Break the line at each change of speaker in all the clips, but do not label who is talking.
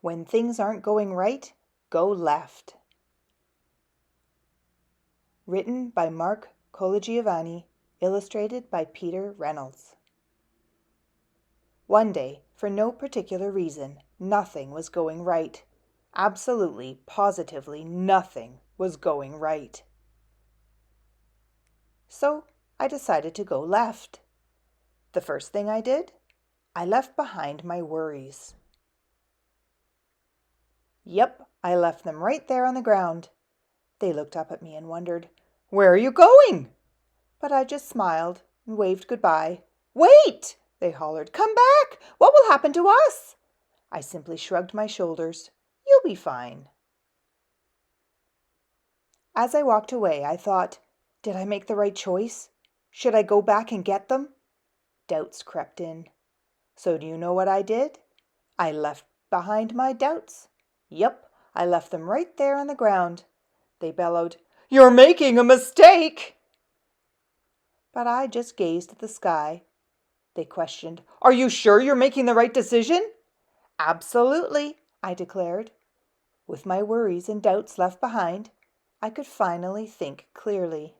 When things aren't going right, go left. Written by Marc, Colagiovanni, illustrated by Peter Reynolds. One day, for no particular reason, nothing was going right. Absolutely, positively nothing was going right. So I decided to go left. The first thing I did, I left behind my worries. Yep, I left them right there on the ground. They looked up at me and wondered, "Where are you going?" But I just smiled and waved goodbye. "Wait!" they hollered. "Come back! What will happen to us?" I simply shrugged my shoulders. "You'll be fine." As I walked away, I thought, did I make the right choice? Should I go back and get them? Doubts crept in. So do you know what I did? I left behind my doubts. Yep, I left them right there on the ground. They bellowed, "You're making a mistake!" But I just gazed at the sky. They questioned, "Are you sure you're making the right decision?" "Absolutely," I declared. With my worries and doubts left behind, I could finally think clearly.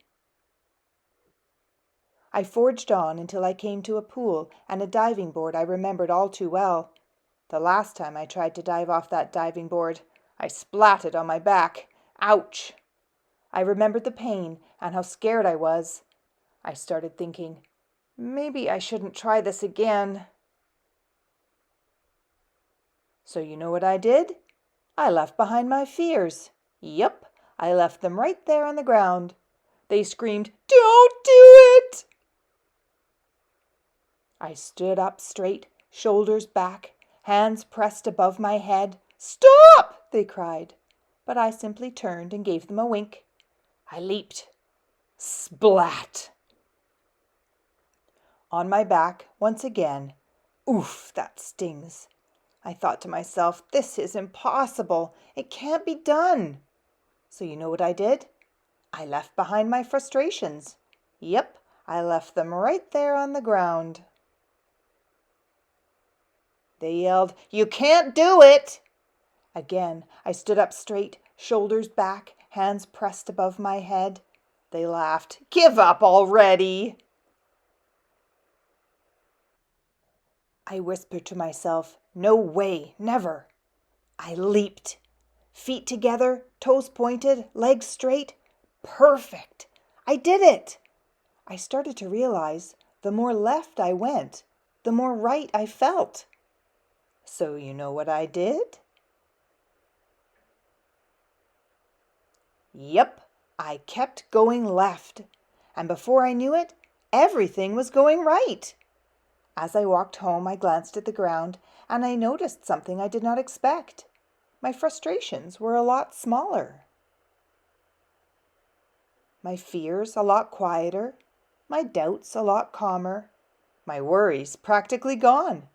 I forged on until I came to a pool and a diving board I remembered all too well. The last time I tried to dive off that diving board, I splatted on my back. Ouch! I remembered the pain and how scared I was. I started thinking, maybe I shouldn't try this again. So you know what I did? I left behind my fears. Yep, I left them right there on the ground. They screamed, "Don't do it!" I stood up straight, shoulders back, hands pressed above my head. "Stop!" they cried. But I simply turned and gave them a wink. I leaped. Splat! On my back, once again. Oof, that stings. I thought to myself, this is impossible. It can't be done. So you know what I did? I left behind my frustrations. Yep, I left them right there on the ground. They yelled, "You can't do it!" Again, I stood up straight, shoulders back, hands pressed above my head. They laughed. "Give up already!" I whispered to myself, "No way, never." I leaped. Feet together, toes pointed, legs straight. Perfect! I did it! I started to realize the more left I went, the more right I felt. So you know what I did? Yep, I kept going left. And before I knew it, everything was going right. As I walked home, I glanced at the ground and I noticed something I did not expect. My frustrations were a lot smaller. My fears a lot quieter. My doubts a lot calmer. My worries practically gone.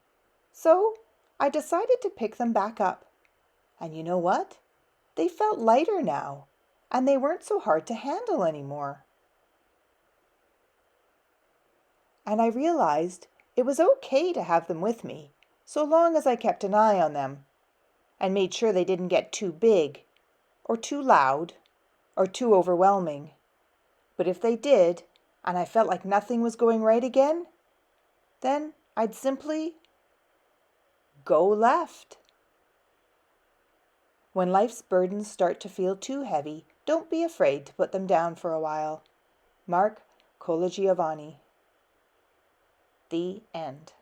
So I decided to pick them back up. And you know what? They felt lighter now, and they weren't so hard to handle anymore. And I realized it was okay to have them with me, so long as I kept an eye on them and made sure they didn't get too big, or too loud, or too overwhelming. But if they did, and I felt like nothing was going right again, then I'd simply go left. When life's burdens start to feel too heavy, don't be afraid to put them down for a while. Marc, Colagiovanni. The end.